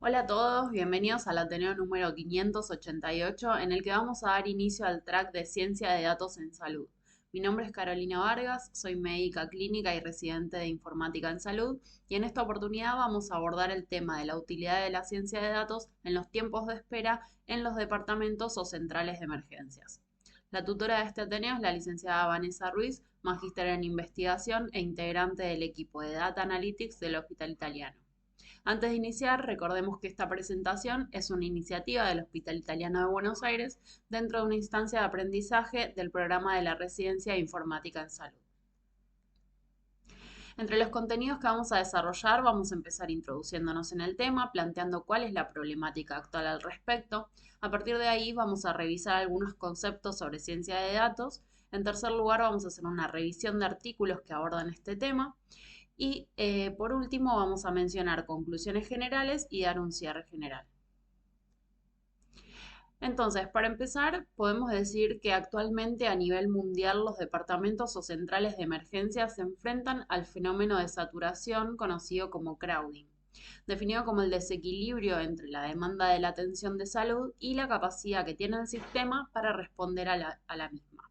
Hola a todos, bienvenidos al Ateneo número 588, en el que vamos a dar inicio al track de Ciencia de Datos en Salud. Mi nombre es Carolina Vargas, soy médica clínica y residente de Informática en Salud, y en esta oportunidad vamos a abordar el tema de la utilidad de la ciencia de datos en los tiempos de espera en los departamentos o centrales de emergencias. La tutora de este Ateneo es la licenciada Vanessa Ruiz, magíster en investigación e integrante del equipo de Data Analytics del Hospital Italiano. Antes de iniciar, recordemos que esta presentación es una iniciativa del Hospital Italiano de Buenos Aires dentro de una instancia de aprendizaje del programa de la Residencia de Informática en Salud. Entre los contenidos que vamos a desarrollar, vamos a empezar introduciéndonos en el tema, planteando cuál es la problemática actual al respecto. A partir de ahí vamos a revisar algunos conceptos sobre ciencia de datos. En tercer lugar, vamos a hacer una revisión de artículos que abordan este tema. Y por último, vamos a mencionar conclusiones generales y dar un cierre general. Entonces, para empezar, podemos decir que actualmente a nivel mundial los departamentos o centrales de emergencia se enfrentan al fenómeno de saturación conocido como crowding, definido como el desequilibrio entre la demanda de la atención de salud y la capacidad que tiene el sistema para responder a la misma.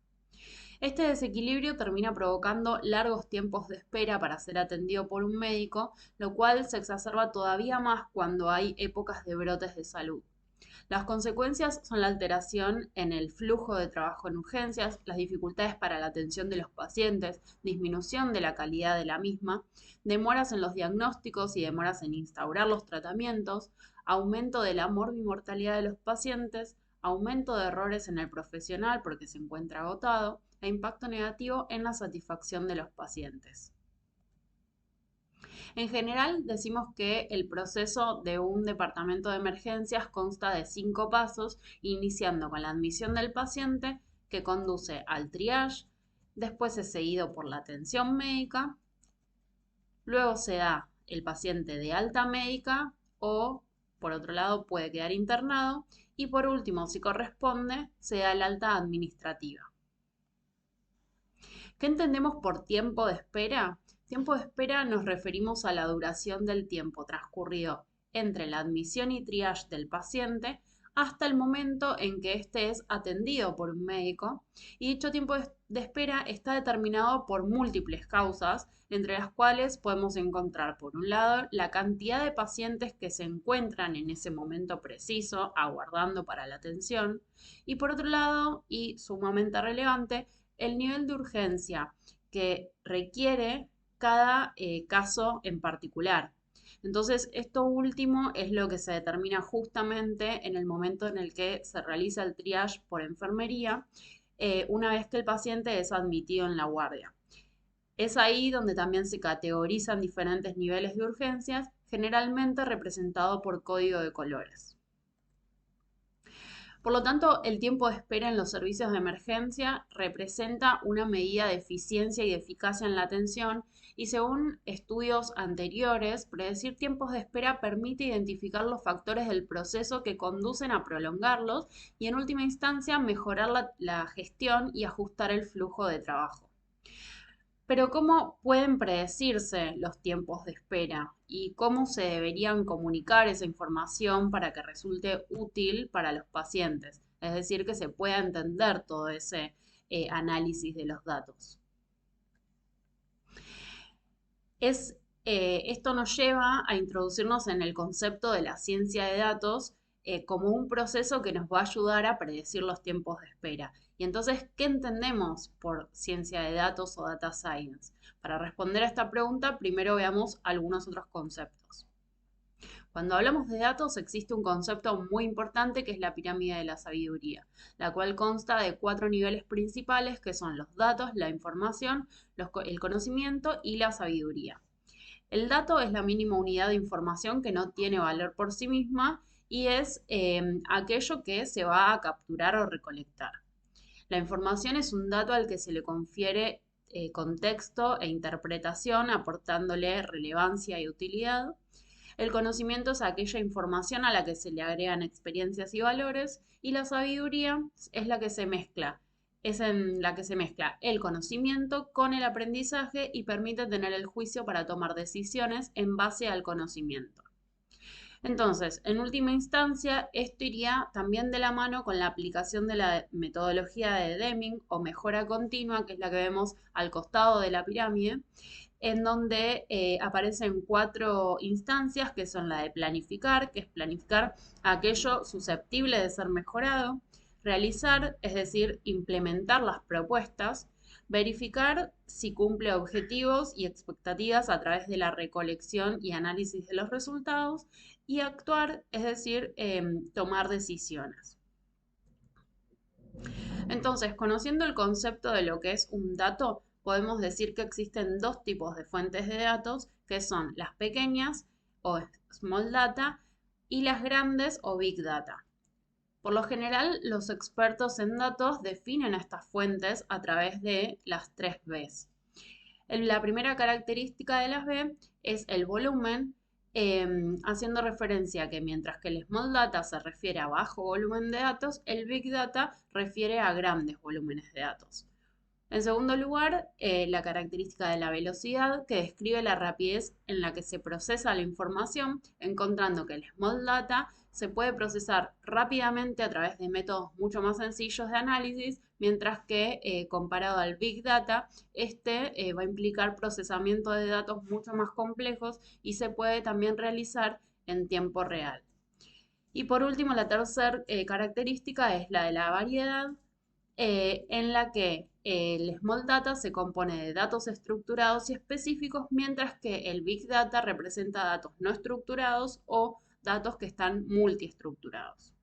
Este desequilibrio termina provocando largos tiempos de espera para ser atendido por un médico, lo cual se exacerba todavía más cuando hay épocas de brotes de salud. Las consecuencias son la alteración en el flujo de trabajo en urgencias, las dificultades para la atención de los pacientes, disminución de la calidad de la misma, demoras en los diagnósticos y demoras en instaurar los tratamientos, aumento de la morbimortalidad de los pacientes, aumento de errores en el profesional porque se encuentra agotado e impacto negativo en la satisfacción de los pacientes. En general, decimos que el proceso de un departamento de emergencias consta de 5 pasos, iniciando con la admisión del paciente, que conduce al triage, después es seguido por la atención médica, luego se da el paciente de alta médica o, por otro lado, puede quedar internado y por último, si corresponde, se da el alta administrativa. ¿Qué entendemos por tiempo de espera? Tiempo de espera nos referimos a la duración del tiempo transcurrido entre la admisión y triage del paciente hasta el momento en que éste es atendido por un médico, y dicho tiempo de espera está determinado por múltiples causas, entre las cuales podemos encontrar, por un lado, la cantidad de pacientes que se encuentran en ese momento preciso aguardando para la atención, y por otro lado, y sumamente relevante, el nivel de urgencia que requiere cada caso en particular. Entonces, esto último es lo que se determina justamente en el momento en el que se realiza el triage por enfermería, una vez que el paciente es admitido en la guardia. Es ahí donde también se categorizan diferentes niveles de urgencias, generalmente representado por código de colores. Por lo tanto, el tiempo de espera en los servicios de emergencia representa una medida de eficiencia y de eficacia en la atención, y según estudios anteriores, predecir tiempos de espera permite identificar los factores del proceso que conducen a prolongarlos y en última instancia mejorar la gestión y ajustar el flujo de trabajo. Pero ¿cómo pueden predecirse los tiempos de espera y cómo se deberían comunicar esa información para que resulte útil para los pacientes? Es decir, que se pueda entender todo ese análisis de los datos. Esto nos lleva a introducirnos en el concepto de la ciencia de datos como un proceso que nos va a ayudar a predecir los tiempos de espera. Y entonces, ¿qué entendemos por ciencia de datos o data science? Para responder a esta pregunta, primero veamos algunos otros conceptos. Cuando hablamos de datos, existe un concepto muy importante que es la pirámide de la sabiduría, la cual consta de 4 niveles principales que son los datos, la información, el conocimiento y la sabiduría. El dato es la mínima unidad de información que no tiene valor por sí misma y es aquello que se va a capturar o recolectar. La información es un dato al que se le confiere contexto e interpretación, aportándole relevancia y utilidad. El conocimiento es aquella información a la que se le agregan experiencias y valores, y la sabiduría es la que se mezcla. Es en la que se mezcla el conocimiento con el aprendizaje y permite tener el juicio para tomar decisiones en base al conocimiento. Entonces, en última instancia, esto iría también de la mano con la aplicación de la metodología de Deming o mejora continua, que es la que vemos al costado de la pirámide, en donde aparecen 4 instancias, que son la de planificar, que es planificar aquello susceptible de ser mejorado; realizar, es decir, implementar las propuestas; verificar si cumple objetivos y expectativas a través de la recolección y análisis de los resultados; y actuar, es decir, tomar decisiones. Entonces, conociendo el concepto de lo que es un dato, podemos decir que existen 2 tipos de fuentes de datos, que son las pequeñas o small data y las grandes o big data. Por lo general, los expertos en datos definen estas fuentes a través de las 3 Bs. La primera característica de las B es el volumen, haciendo referencia a que mientras que el Small Data se refiere a bajo volumen de datos, el Big Data refiere a grandes volúmenes de datos. En segundo lugar, la característica de la velocidad, que describe la rapidez en la que se procesa la información, encontrando que el Small Data se puede procesar rápidamente a través de métodos mucho más sencillos de análisis, mientras que comparado al Big Data, este va a implicar procesamiento de datos mucho más complejos y se puede también realizar en tiempo real. Y por último, la tercera característica es la de la variedad, en la que el Small Data se compone de datos estructurados y específicos, mientras que el Big Data representa datos no estructurados o datos que están multiestructurados.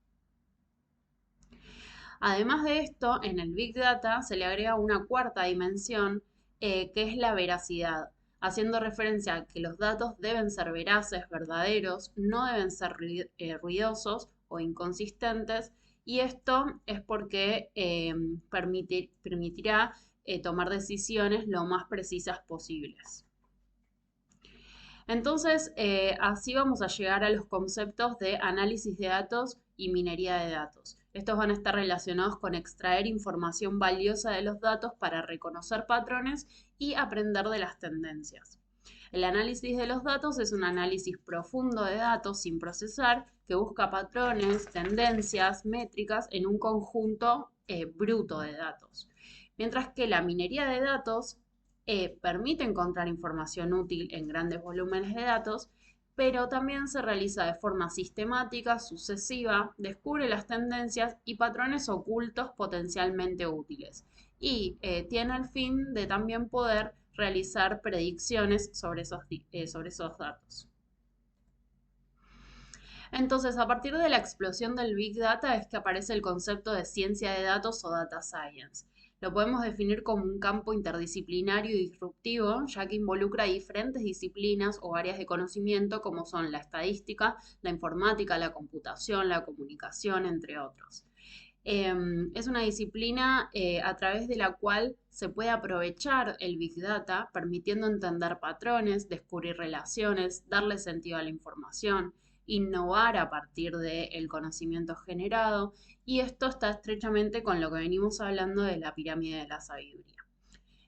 Además de esto, en el Big Data se le agrega una cuarta dimensión, que es la veracidad, haciendo referencia a que los datos deben ser veraces, verdaderos, no deben ser ruidosos o inconsistentes, y esto es porque permitirá tomar decisiones lo más precisas posibles. Entonces, así vamos a llegar a los conceptos de análisis de datos y minería de datos. Estos van a estar relacionados con extraer información valiosa de los datos para reconocer patrones y aprender de las tendencias. El análisis de los datos es un análisis profundo de datos sin procesar, que busca patrones, tendencias, métricas en un conjunto bruto de datos. Mientras que la minería de datos permite encontrar información útil en grandes volúmenes de datos, pero también se realiza de forma sistemática, sucesiva, descubre las tendencias y patrones ocultos potencialmente útiles, y tiene el fin de también poder realizar predicciones sobre esos datos. Entonces, a partir de la explosión del Big Data es que aparece el concepto de ciencia de datos o data science. Lo podemos definir como un campo interdisciplinario y disruptivo, ya que involucra diferentes disciplinas o áreas de conocimiento como son la estadística, la informática, la computación, la comunicación, entre otros. Es una disciplina a través de la cual se puede aprovechar el Big Data, permitiendo entender patrones, descubrir relaciones, darle sentido a la información, innovar a partir del conocimiento generado, y esto está estrechamente con lo que venimos hablando de la pirámide de la sabiduría.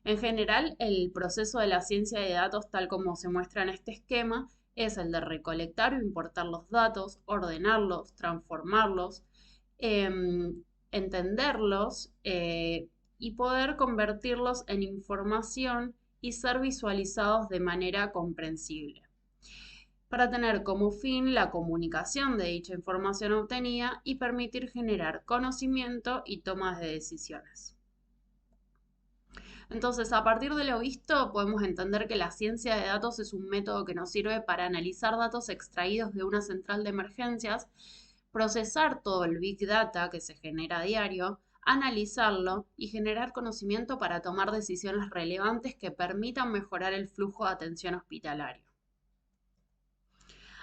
En general, el proceso de la ciencia de datos, tal como se muestra en este esquema, es el de recolectar o importar los datos, ordenarlos, transformarlos, entenderlos y poder convertirlos en información y ser visualizados de manera comprensible, para tener como fin la comunicación de dicha información obtenida y permitir generar conocimiento y tomas de decisiones. Entonces, a partir de lo visto, podemos entender que la ciencia de datos es un método que nos sirve para analizar datos extraídos de una central de emergencias, procesar todo el Big Data que se genera a diario, analizarlo y generar conocimiento para tomar decisiones relevantes que permitan mejorar el flujo de atención hospitalario.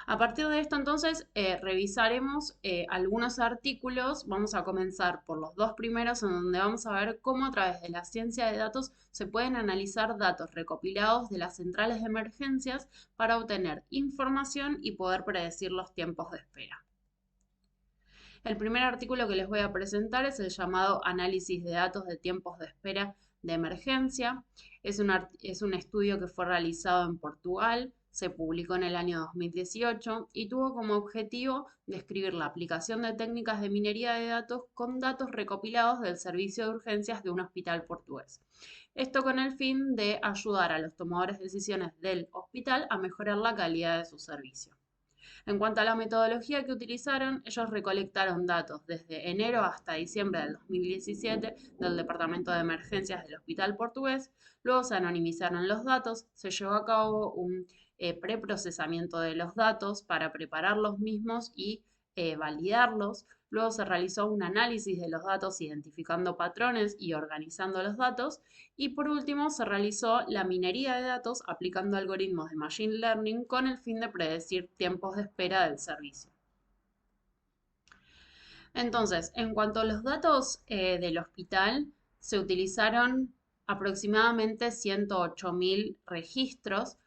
A partir de esto, entonces, revisaremos algunos artículos. Vamos a comenzar por los 2 primeros, en donde vamos a ver cómo a través de la ciencia de datos se pueden analizar datos recopilados de las centrales de emergencias para obtener información y poder predecir los tiempos de espera. El primer artículo que les voy a presentar es el llamado Análisis de datos de tiempos de espera de emergencia. Es un estudio que fue realizado en Portugal. se publicó en el año 2018 y tuvo como objetivo describir la aplicación de técnicas de minería de datos con datos recopilados del servicio de urgencias de un hospital portugués. Esto con el fin de ayudar a los tomadores de decisiones del hospital a mejorar la calidad de su servicio. En cuanto a la metodología que utilizaron, ellos recolectaron datos desde enero hasta diciembre del 2017 del Departamento de Emergencias del Hospital Portugués, luego se anonimizaron los datos, se llevó a cabo un preprocesamiento de los datos para preparar los mismos y validarlos, luego se realizó un análisis de los datos identificando patrones y organizando los datos, y por último, se realizó la minería de datos aplicando algoritmos de Machine Learning con el fin de predecir tiempos de espera del servicio. Entonces, en cuanto a los datos del hospital, se utilizaron aproximadamente 108.000 registros,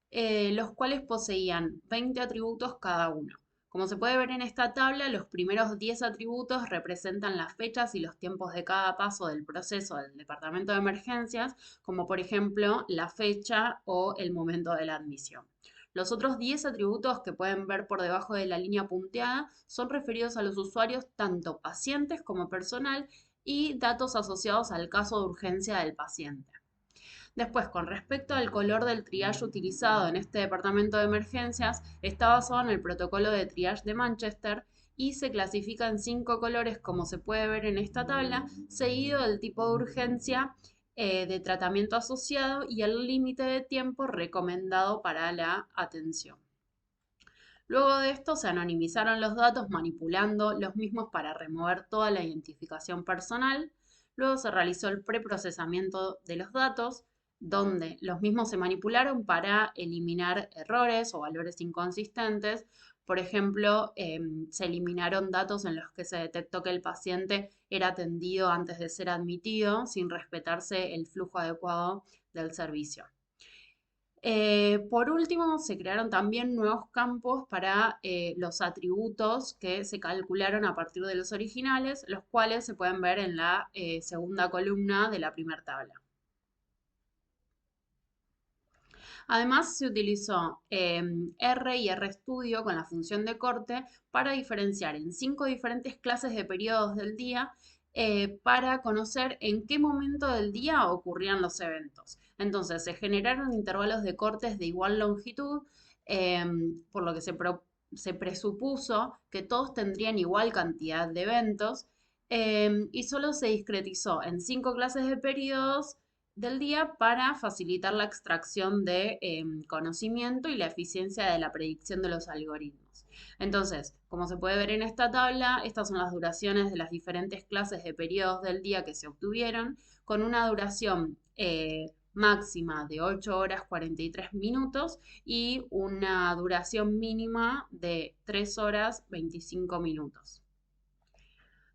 los cuales poseían 20 atributos cada uno. Como se puede ver en esta tabla, los primeros 10 atributos representan las fechas y los tiempos de cada paso del proceso del departamento de emergencias, como por ejemplo la fecha o el momento de la admisión. Los otros 10 atributos que pueden ver por debajo de la línea punteada son referidos a los usuarios, tanto pacientes como personal, y datos asociados al caso de urgencia del paciente. Después, con respecto al color del triage utilizado en este departamento de emergencias, está basado en el protocolo de triage de Manchester y se clasifica en 5 colores, como se puede ver en esta tabla, seguido del tipo de urgencia de tratamiento asociado y el límite de tiempo recomendado para la atención. Luego de esto se anonimizaron los datos manipulando los mismos para remover toda la identificación personal. Luego se realizó el preprocesamiento de los datos, donde los mismos se manipularon para eliminar errores o valores inconsistentes. Por ejemplo, se eliminaron datos en los que se detectó que el paciente era atendido antes de ser admitido, sin respetarse el flujo adecuado del servicio. Por último, se crearon también nuevos campos para los atributos que se calcularon a partir de los originales, los cuales se pueden ver en la segunda columna de la primera tabla. Además, se utilizó R y RStudio con la función de corte para diferenciar en 5 diferentes clases de periodos del día para conocer en qué momento del día ocurrían los eventos. Entonces, se generaron intervalos de cortes de igual longitud, por lo que se presupuso que todos tendrían igual cantidad de eventos, y solo se discretizó en 5 clases de periodos del día para facilitar la extracción de conocimiento y la eficiencia de la predicción de los algoritmos. Entonces, como se puede ver en esta tabla, estas son las duraciones de las diferentes clases de periodos del día que se obtuvieron, con una duración máxima de 8 horas 43 minutos y una duración mínima de 3 horas 25 minutos.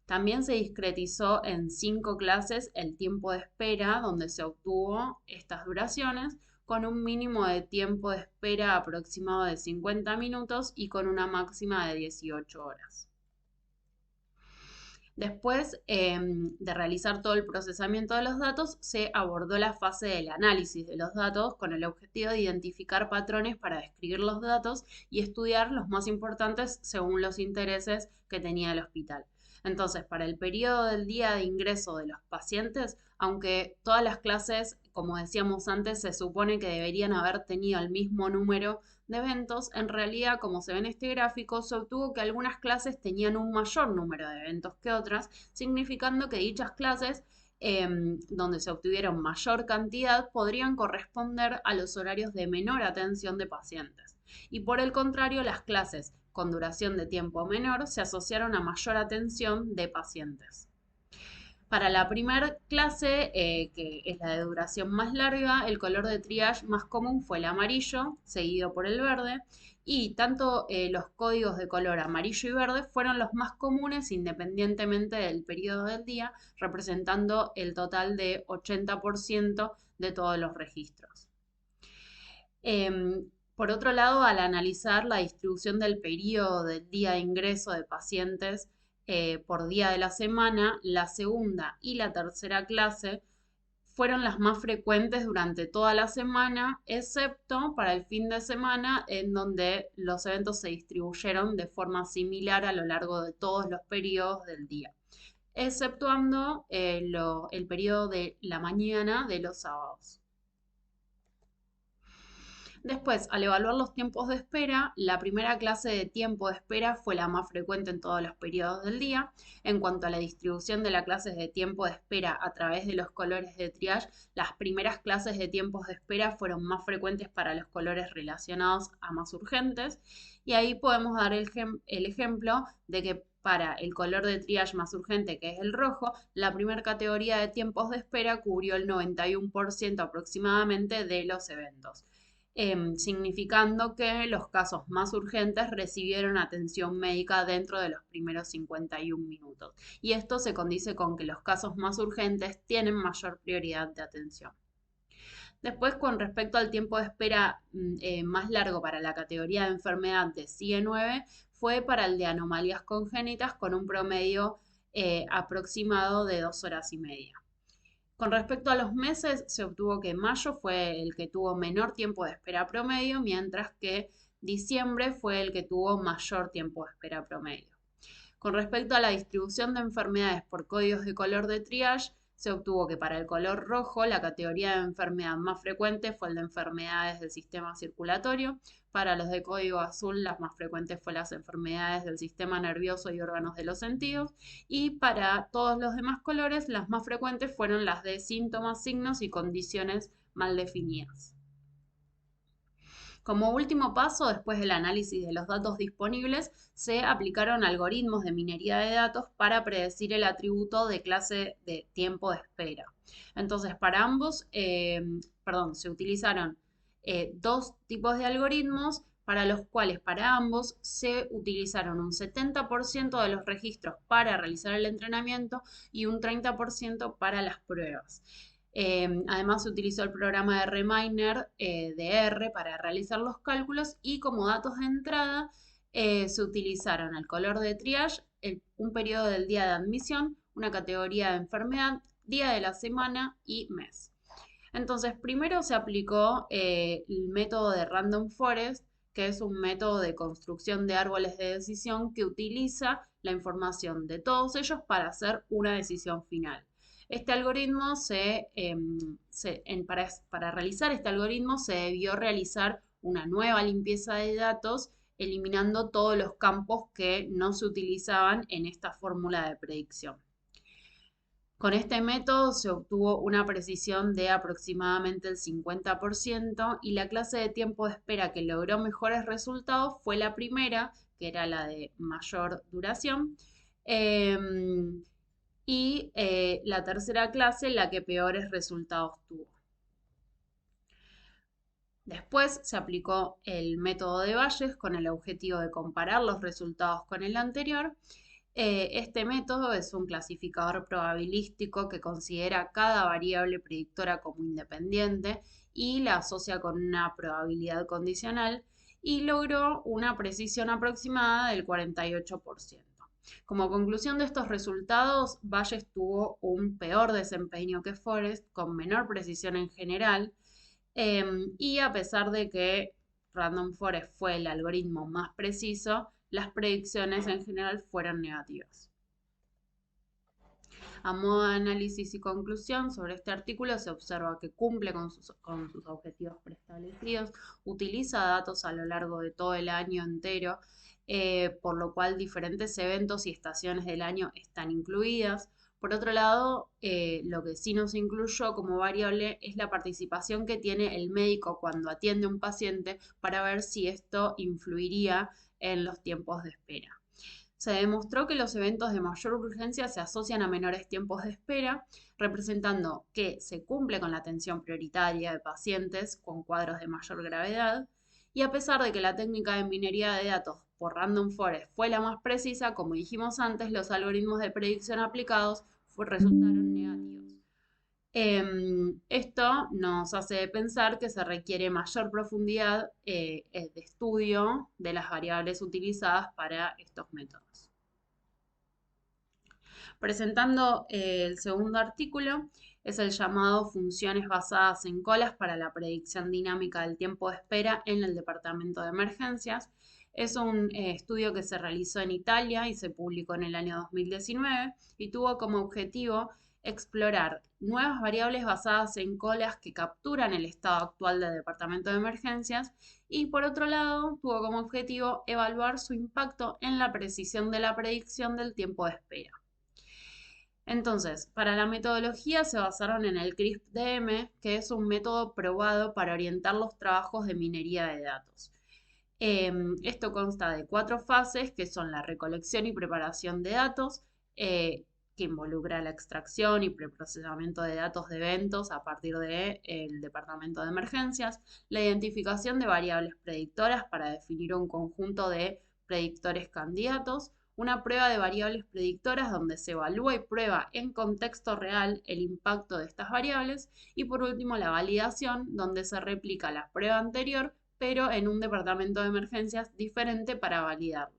También se discretizó en 5 clases el tiempo de espera, donde se obtuvo estas duraciones, con un mínimo de tiempo de espera aproximado de 50 minutos y con una máxima de 18 horas. Después de realizar todo el procesamiento de los datos, se abordó la fase del análisis de los datos con el objetivo de identificar patrones para describir los datos y estudiar los más importantes según los intereses que tenía el hospital. Entonces, para el periodo del día de ingreso de los pacientes, aunque todas las clases, como decíamos antes, se supone que deberían haber tenido el mismo número de eventos, en realidad, como se ve en este gráfico, se obtuvo que algunas clases tenían un mayor número de eventos que otras, significando que dichas clases, donde se obtuvieron mayor cantidad, podrían corresponder a los horarios de menor atención de pacientes. Y por el contrario, las clases con duración de tiempo menor se asociaron a mayor atención de pacientes. Para la primera clase, que es la de duración más larga, el color de triage más común fue el amarillo, seguido por el verde, y tanto los códigos de color amarillo y verde fueron los más comunes independientemente del periodo del día, representando el total de 80% de todos los registros. Por otro lado, al analizar la distribución del periodo del día de ingreso de pacientes por día de la semana, la segunda y la tercera clase fueron las más frecuentes durante toda la semana, excepto para el fin de semana, en donde los eventos se distribuyeron de forma similar a lo largo de todos los periodos del día, exceptuando el periodo de la mañana de los sábados. Después, al evaluar los tiempos de espera, la primera clase de tiempo de espera fue la más frecuente en todos los periodos del día. En cuanto a la distribución de las clases de tiempo de espera a través de los colores de triage, las primeras clases de tiempos de espera fueron más frecuentes para los colores relacionados a más urgentes. Y ahí podemos dar el ejemplo de que para el color de triage más urgente, que es el rojo, la primera categoría de tiempos de espera cubrió el 91% aproximadamente de los eventos, significando que los casos más urgentes recibieron atención médica dentro de los primeros 51 minutos. Y esto se condice con que los casos más urgentes tienen mayor prioridad de atención. Después, con respecto al tiempo de espera más largo para la categoría de enfermedad de CIE9, fue para el de anomalías congénitas con un promedio aproximado de 2 horas y media. Con respecto a los meses, se obtuvo que mayo fue el que tuvo menor tiempo de espera promedio, mientras que diciembre fue el que tuvo mayor tiempo de espera promedio. Con respecto a la distribución de enfermedades por códigos de color de triage, se obtuvo que para el color rojo la categoría de enfermedad más frecuente fue el de enfermedades del sistema circulatorio. Para los de código azul, las más frecuentes fueron las enfermedades del sistema nervioso y órganos de los sentidos. Y para todos los demás colores, las más frecuentes fueron las de síntomas, signos y condiciones mal definidas. Como último paso, después del análisis de los datos disponibles, se aplicaron algoritmos de minería de datos para predecir el atributo de clase de tiempo de espera. Entonces, para ambos, se utilizaron dos tipos de algoritmos para los cuales para ambos se utilizaron un 70% de los registros para realizar el entrenamiento y un 30% para las pruebas. Además se utilizó el programa de Reminer de R para realizar los cálculos y como datos de entrada se utilizaron el color de triage, un periodo del día de admisión, una categoría de enfermedad, día de la semana y mes. Entonces, primero se aplicó el método de Random Forest, que es un método de construcción de árboles de decisión que utiliza la información de todos ellos para hacer una decisión final. Este algoritmo para realizar este algoritmo se debió realizar una nueva limpieza de datos, eliminando todos los campos que no se utilizaban en esta fórmula de predicción. Con este método se obtuvo una precisión de aproximadamente el 50% y la clase de tiempo de espera que logró mejores resultados fue la primera, que era la de mayor duración, y la tercera clase la que peores resultados tuvo. Después se aplicó el método de Bayes con el objetivo de comparar los resultados con el anterior. Este método es un clasificador probabilístico que considera cada variable predictora como independiente y la asocia con una probabilidad condicional y logró una precisión aproximada del 48%. Como conclusión de estos resultados, Bayes tuvo un peor desempeño que Forest, con menor precisión en general, y a pesar de que Random Forest fue el algoritmo más preciso, las predicciones en general fueron negativas. A modo de análisis y conclusión sobre este artículo se observa que cumple con sus objetivos preestablecidos, utiliza datos a lo largo de todo el año entero, por lo cual diferentes eventos y estaciones del año están incluidas. Por otro lado, lo que sí nos incluyó como variable es la participación que tiene el médico cuando atiende a un paciente para ver si esto influiría en los tiempos de espera. Se demostró que los eventos de mayor urgencia se asocian a menores tiempos de espera, representando que se cumple con la atención prioritaria de pacientes con cuadros de mayor gravedad, y a pesar de que la técnica de minería de datos por Random Forest fue la más precisa, como dijimos antes, los algoritmos de predicción aplicados resultaron negativos. Esto nos hace pensar que se requiere mayor profundidad de estudio de las variables utilizadas para estos métodos. Presentando el segundo artículo, Es el llamado funciones basadas en colas para la predicción dinámica del tiempo de espera en el departamento de emergencias. Es un estudio que se realizó en Italia y se publicó en el año 2019 y tuvo como objetivo explorar nuevas variables basadas en colas que capturan el estado actual del departamento de emergencias y por otro lado tuvo como objetivo evaluar su impacto en la precisión de la predicción del tiempo de espera. Entonces, para la metodología se basaron en el CRISP-DM, que es un método probado para orientar los trabajos de minería de datos. Esto consta de 4 fases, que son la recolección y preparación de datos, que involucra la extracción y preprocesamiento de datos de eventos a partir del departamento de emergencias, la identificación de variables predictoras para definir un conjunto de predictores candidatos, una prueba de variables predictoras donde se evalúa y prueba en contexto real el impacto de estas variables y por último la validación donde se replica la prueba anterior pero en un departamento de emergencias diferente para validarlo.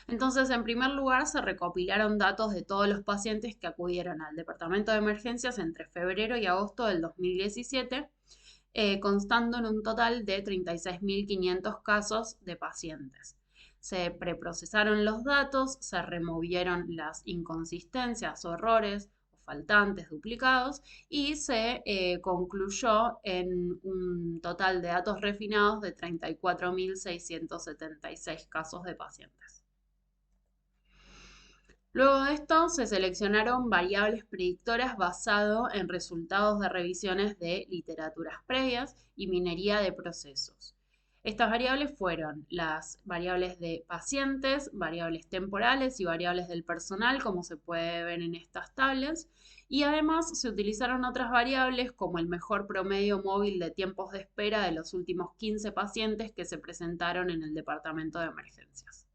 Entonces, en primer lugar, se recopilaron datos de todos los pacientes que acudieron al departamento de emergencias entre febrero y agosto del 2017, constando en un total de 36.500 casos de pacientes. Se preprocesaron los datos, se removieron las inconsistencias o errores faltantes, duplicados, y se concluyó en un total de datos refinados de 34.676 casos de pacientes. Luego de esto se seleccionaron variables predictoras basado en resultados de revisiones de literaturas previas y minería de procesos. Estas variables fueron las variables de pacientes, variables temporales y variables del personal, como se puede ver en estas tablas, y además se utilizaron otras variables como el mejor promedio móvil de tiempos de espera de los últimos 15 pacientes que se presentaron en el departamento de emergencias.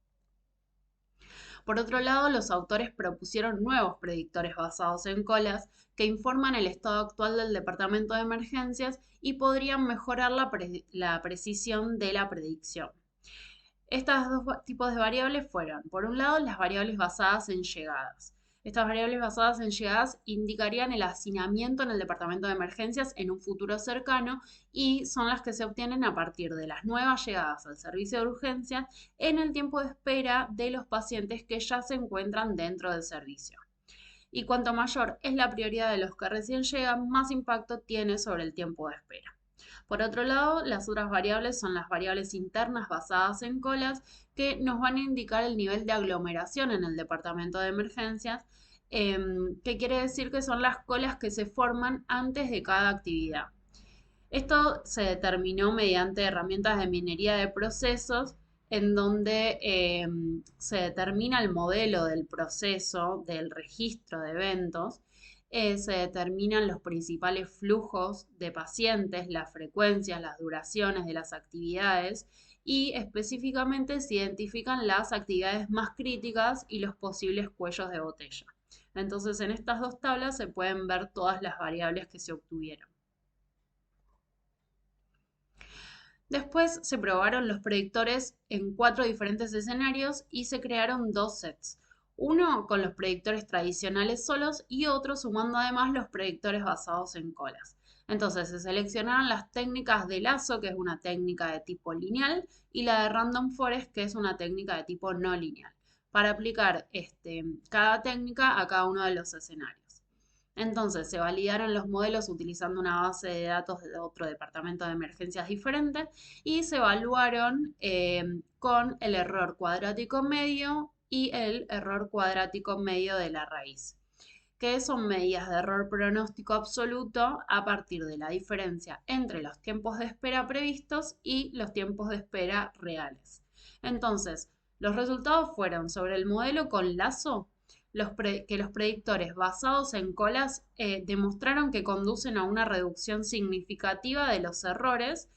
Por otro lado, los autores propusieron nuevos predictores basados en colas que informan el estado actual del departamento de emergencias y podrían mejorar la precisión de la predicción. Estos dos tipos de variables fueron, por un lado, las variables basadas en llegadas. Estas variables basadas en llegadas indicarían el hacinamiento en el departamento de emergencias en un futuro cercano y son las que se obtienen a partir de las nuevas llegadas al servicio de urgencia en el tiempo de espera de los pacientes que ya se encuentran dentro del servicio. Y cuanto mayor es la prioridad de los que recién llegan, más impacto tiene sobre el tiempo de espera. Por otro lado, las otras variables son las variables internas basadas en colas que nos van a indicar el nivel de aglomeración en el departamento de emergencias, que quiere decir que son las colas que se forman antes de cada actividad. Esto se determinó mediante herramientas de minería de procesos en donde se determina el modelo del proceso, del registro de eventos, se determinan los principales flujos de pacientes, las frecuencias, las duraciones de las actividades y específicamente se identifican las actividades más críticas y los posibles cuellos de botella. Entonces, en estas dos tablas se pueden ver todas las variables que se obtuvieron. Después se probaron los predictores en 4 diferentes escenarios y se crearon 2 sets. Uno con los predictores tradicionales solos y otro sumando además los predictores basados en colas. Entonces se seleccionaron las técnicas de lazo, que es una técnica de tipo lineal, y la de random forest, que es una técnica de tipo no lineal, para aplicar cada técnica a cada uno de los escenarios. Entonces se validaron los modelos utilizando una base de datos de otro departamento de emergencias diferente y se evaluaron con el error cuadrático medio y el error cuadrático medio de la raíz, que son medidas de error pronóstico absoluto a partir de la diferencia entre los tiempos de espera previstos y los tiempos de espera reales. Entonces, los resultados fueron sobre el modelo con lazo, que los predictores basados en colas demostraron que conducen a una reducción significativa de los errores,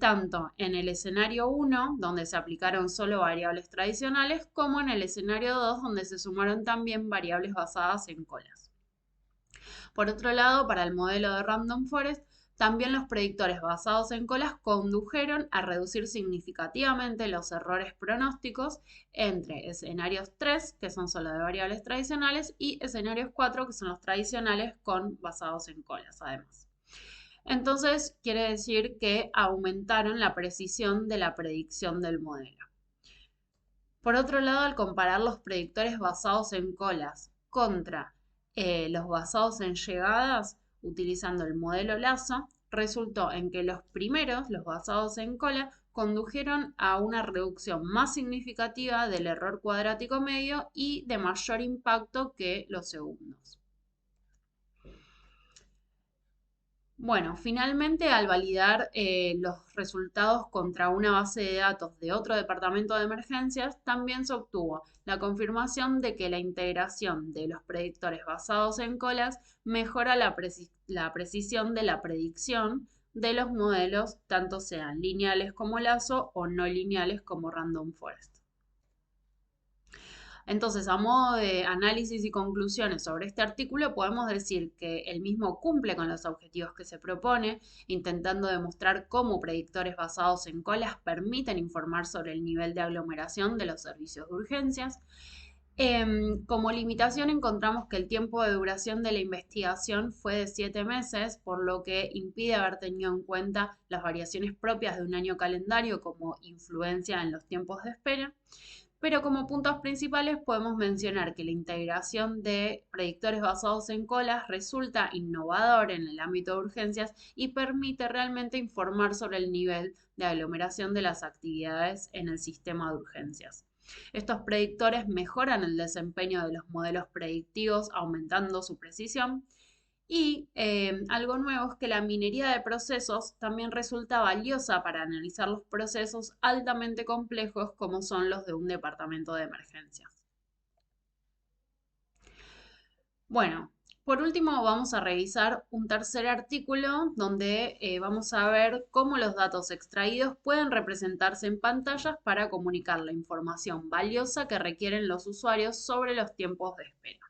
tanto en el escenario 1, donde se aplicaron solo variables tradicionales, como en el escenario 2, donde se sumaron también variables basadas en colas. Por otro lado, para el modelo de Random Forest, también los predictores basados en colas condujeron a reducir significativamente los errores pronósticos entre escenarios 3, que son solo de variables tradicionales, y escenarios 4, que son los tradicionales basados en colas, además. Entonces, quiere decir que aumentaron la precisión de la predicción del modelo. Por otro lado, al comparar los predictores basados en colas contra los basados en llegadas, utilizando el modelo Lazo, resultó en que los primeros, los basados en cola, condujeron a una reducción más significativa del error cuadrático medio y de mayor impacto que los segundos. Bueno, finalmente al validar los resultados contra una base de datos de otro departamento de emergencias, también se obtuvo la confirmación de que la integración de los predictores basados en colas mejora la precisión de la predicción de los modelos, tanto sean lineales como Lazo o no lineales como Random Forest. Entonces, a modo de análisis y conclusiones sobre este artículo, podemos decir que el mismo cumple con los objetivos que se propone, intentando demostrar cómo predictores basados en colas permiten informar sobre el nivel de aglomeración de los servicios de urgencias. Como limitación encontramos que el tiempo de duración de la investigación fue de 7 meses, por lo que impide haber tenido en cuenta las variaciones propias de un año calendario como influencia en los tiempos de espera. Pero como puntos principales podemos mencionar que la integración de predictores basados en colas resulta innovador en el ámbito de urgencias y permite realmente informar sobre el nivel de aglomeración de las actividades en el sistema de urgencias. Estos predictores mejoran el desempeño de los modelos predictivos, aumentando su precisión. Y algo nuevo es que la minería de procesos también resulta valiosa para analizar los procesos altamente complejos como son los de un departamento de emergencias. Bueno, por último vamos a revisar un tercer artículo donde vamos a ver cómo los datos extraídos pueden representarse en pantallas para comunicar la información valiosa que requieren los usuarios sobre los tiempos de espera.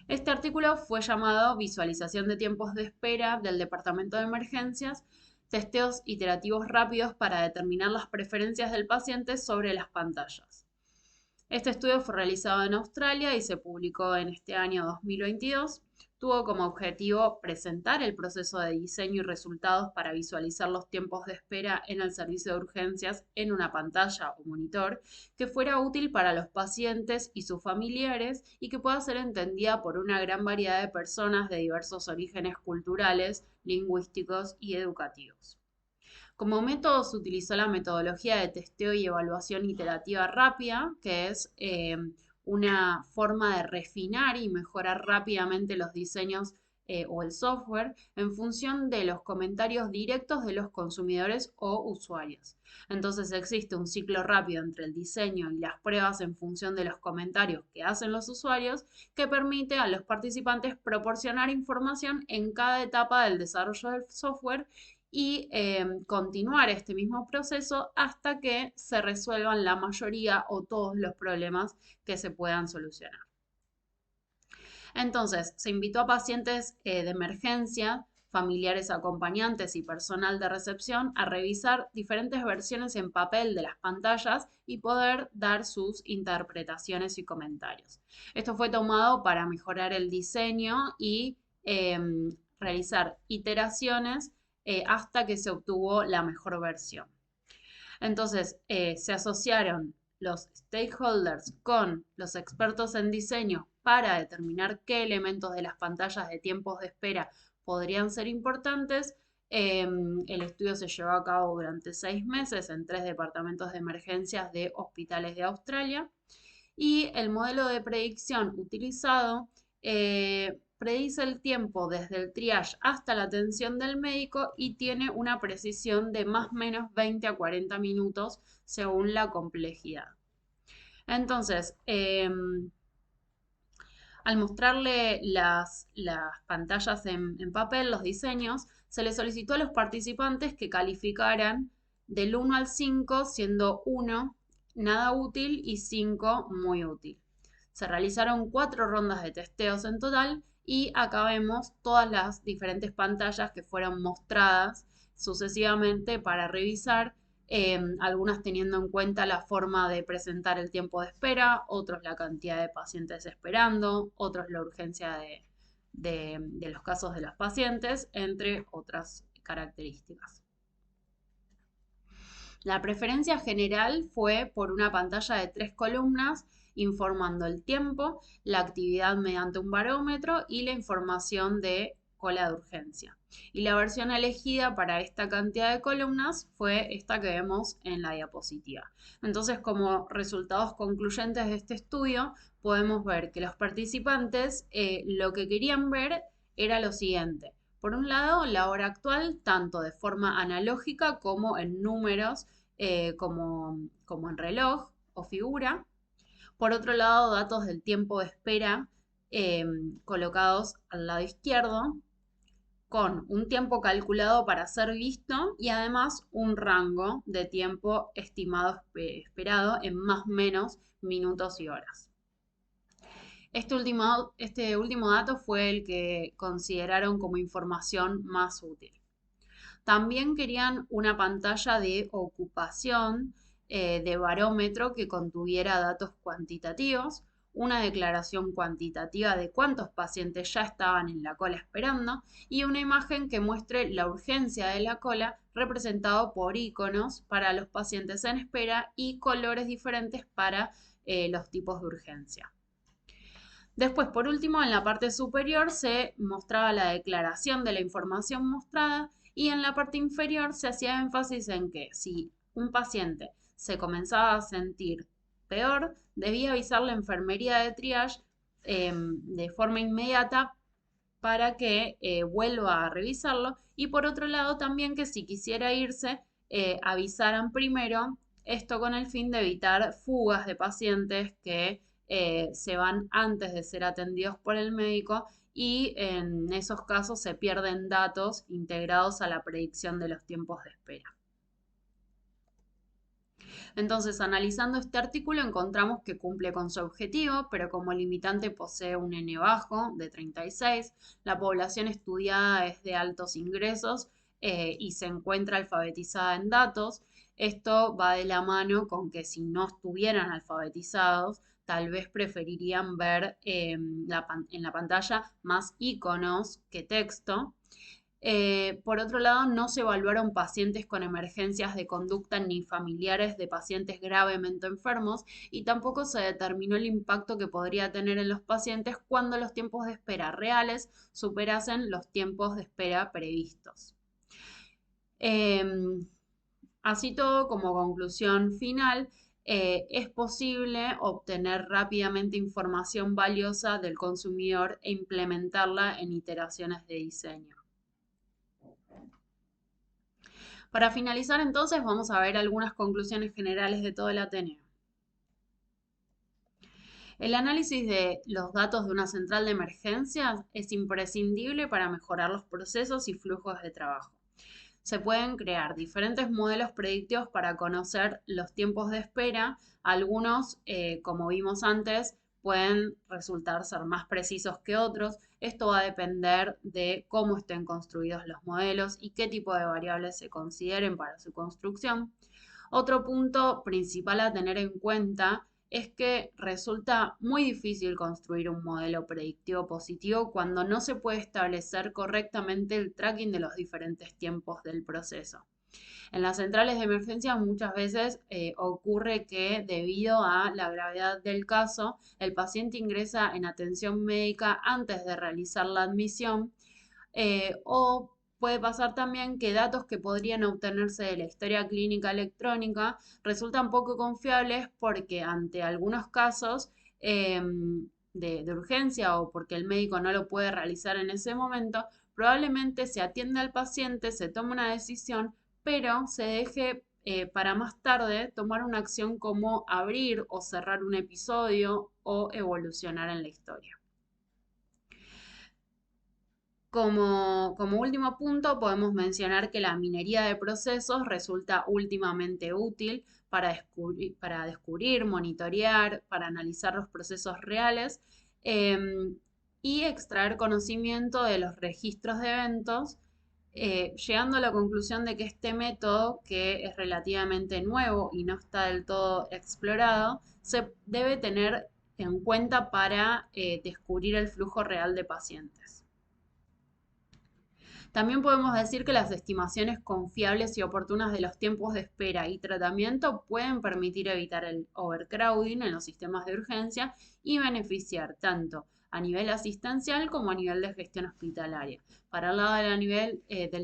Este artículo fue llamado Visualización de tiempos de espera del Departamento de Emergencias, testeos iterativos rápidos para determinar las preferencias del paciente sobre las pantallas. Este estudio fue realizado en Australia y se publicó en este año 2022. Tuvo como objetivo presentar el proceso de diseño y resultados para visualizar los tiempos de espera en el servicio de urgencias en una pantalla o monitor que fuera útil para los pacientes y sus familiares y que pueda ser entendida por una gran variedad de personas de diversos orígenes culturales, lingüísticos y educativos. Como método se utilizó la metodología de testeo y evaluación iterativa rápida, que es una forma de refinar y mejorar rápidamente los diseños o el software en función de los comentarios directos de los consumidores o usuarios. Entonces existe un ciclo rápido entre el diseño y las pruebas en función de los comentarios que hacen los usuarios que permite a los participantes proporcionar información en cada etapa del desarrollo del software y continuar este mismo proceso hasta que se resuelvan la mayoría o todos los problemas que se puedan solucionar. Entonces, se invitó a pacientes de emergencia, familiares acompañantes y personal de recepción a revisar diferentes versiones en papel de las pantallas y poder dar sus interpretaciones y comentarios. Esto fue tomado para mejorar el diseño y realizar iteraciones hasta que se obtuvo la mejor versión. Entonces, se asociaron los stakeholders con los expertos en diseño para determinar qué elementos de las pantallas de tiempos de espera podrían ser importantes. El estudio se llevó a cabo durante 6 meses en 3 departamentos de emergencias de hospitales de Australia y el modelo de predicción utilizado predice el tiempo desde el triage hasta la atención del médico y tiene una precisión de más o menos 20 a 40 minutos según la complejidad. Entonces, al mostrarle las pantallas en papel, los diseños, se les solicitó a los participantes que calificaran del 1 al 5, siendo 1 nada útil y 5 muy útil. Se realizaron 4 rondas de testeos en total Y acá vemos todas las diferentes pantallas que fueron mostradas sucesivamente para revisar, algunas teniendo en cuenta la forma de presentar el tiempo de espera, otros la cantidad de pacientes esperando, otros la urgencia de los casos de los pacientes, entre otras características. La preferencia general fue por una pantalla de 3 columnas informando el tiempo, la actividad mediante un barómetro y la información de cola de urgencia. Y la versión elegida para esta cantidad de columnas fue esta que vemos en la diapositiva. Entonces, como resultados concluyentes de este estudio, podemos ver que los participantes lo que querían ver era lo siguiente. Por un lado, la hora actual, tanto de forma analógica como en números, como en reloj o figura. Por otro lado, datos del tiempo de espera eh, colocados al lado izquierdo, con un tiempo calculado para ser visto y además un rango de tiempo estimado esperado en más o menos minutos y horas. Este último dato fue el que consideraron como información más útil. También querían una pantalla de ocupación de barómetro que contuviera datos cuantitativos, una declaración cuantitativa de cuántos pacientes ya estaban en la cola esperando y una imagen que muestre la urgencia de la cola representado por iconos para los pacientes en espera y colores diferentes para los tipos de urgencia. Después, por último, en la parte superior se mostraba la declaración de la información mostrada y en la parte inferior se hacía énfasis en que si un paciente se comenzaba a sentir peor, debía avisar la enfermería de triage de forma inmediata para que vuelva a revisarlo y por otro lado también que si quisiera irse, avisaran primero, esto con el fin de evitar fugas de pacientes que se van antes de ser atendidos por el médico y en esos casos se pierden datos integrados a la predicción de los tiempos de espera. Entonces, analizando este artículo, encontramos que cumple con su objetivo, pero como limitante posee un N bajo de 36. La población estudiada es de altos ingresos y se encuentra alfabetizada en datos. Esto va de la mano con que si no estuvieran alfabetizados, tal vez preferirían ver en la pantalla más iconos que texto. Por otro lado, no se evaluaron pacientes con emergencias de conducta ni familiares de pacientes gravemente enfermos y tampoco se determinó el impacto que podría tener en los pacientes cuando los tiempos de espera reales superasen los tiempos de espera previstos. Así todo, como conclusión final, es posible obtener rápidamente información valiosa del consumidor e implementarla en iteraciones de diseño. Para finalizar entonces vamos a ver algunas conclusiones generales de todo el Ateneo. El análisis de los datos de una central de emergencias es imprescindible para mejorar los procesos y flujos de trabajo. Se pueden crear diferentes modelos predictivos para conocer los tiempos de espera. Algunos, como vimos antes, pueden resultar ser más precisos que otros. Esto va a depender de cómo estén construidos los modelos y qué tipo de variables se consideren para su construcción. Otro punto principal a tener en cuenta es que resulta muy difícil construir un modelo predictivo positivo cuando no se puede establecer correctamente el tracking de los diferentes tiempos del proceso. En las centrales de emergencia muchas veces ocurre que debido a la gravedad del caso, el paciente ingresa en atención médica antes de realizar la admisión o puede pasar también que datos que podrían obtenerse de la historia clínica electrónica resultan poco confiables porque ante algunos casos de urgencia o porque el médico no lo puede realizar en ese momento, probablemente se atiende al paciente, se toma una decisión, pero se deje para más tarde tomar una acción como abrir o cerrar un episodio o evolucionar en la historia. Como último punto, podemos mencionar que la minería de procesos resulta últimamente útil para descubrir, monitorear, para analizar los procesos reales. y extraer conocimiento de los registros de eventos, llegando a la conclusión de que este método, que es relativamente nuevo y no está del todo explorado, se debe tener en cuenta para descubrir el flujo real de pacientes. También podemos decir que las estimaciones confiables y oportunas de los tiempos de espera y tratamiento pueden permitir evitar el overcrowding en los sistemas de urgencia y beneficiar tanto a nivel asistencial como a nivel de gestión hospitalaria. Para el lado del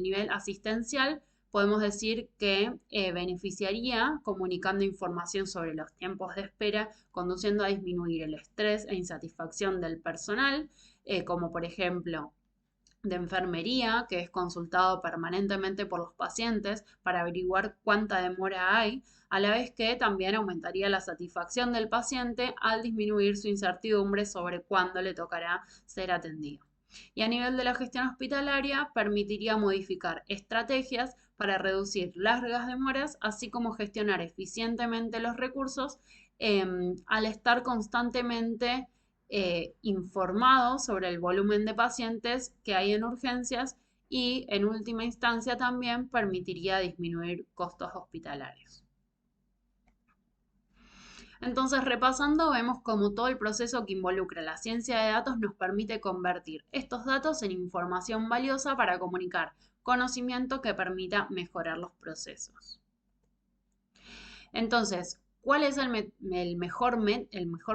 nivel asistencial, podemos decir que beneficiaría comunicando información sobre los tiempos de espera, conduciendo a disminuir el estrés e insatisfacción del personal, como por ejemplo de enfermería, que es consultado permanentemente por los pacientes para averiguar cuánta demora hay, a la vez que también aumentaría la satisfacción del paciente al disminuir su incertidumbre sobre cuándo le tocará ser atendido. Y a nivel de la gestión hospitalaria, permitiría modificar estrategias para reducir largas demoras, así como gestionar eficientemente los recursos al estar constantemente informados sobre el volumen de pacientes que hay en urgencias y en última instancia también permitiría disminuir costos hospitalarios. Entonces, repasando, vemos cómo todo el proceso que involucra la ciencia de datos nos permite convertir estos datos en información valiosa para comunicar conocimiento que permita mejorar los procesos. Entonces, ¿cuál es el mejor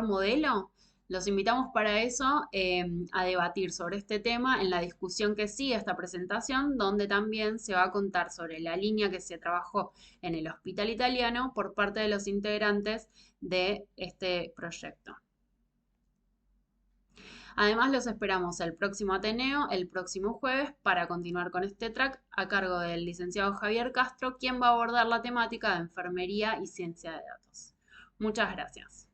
modelo? Los invitamos para eso a debatir sobre este tema en la discusión que sigue esta presentación, donde también se va a contar sobre la línea que se trabajó en el Hospital Italiano por parte de los integrantes de este proyecto. Además, los esperamos el próximo Ateneo, el próximo jueves, para continuar con este track a cargo del licenciado Javier Castro, quien va a abordar la temática de enfermería y ciencia de datos. Muchas gracias.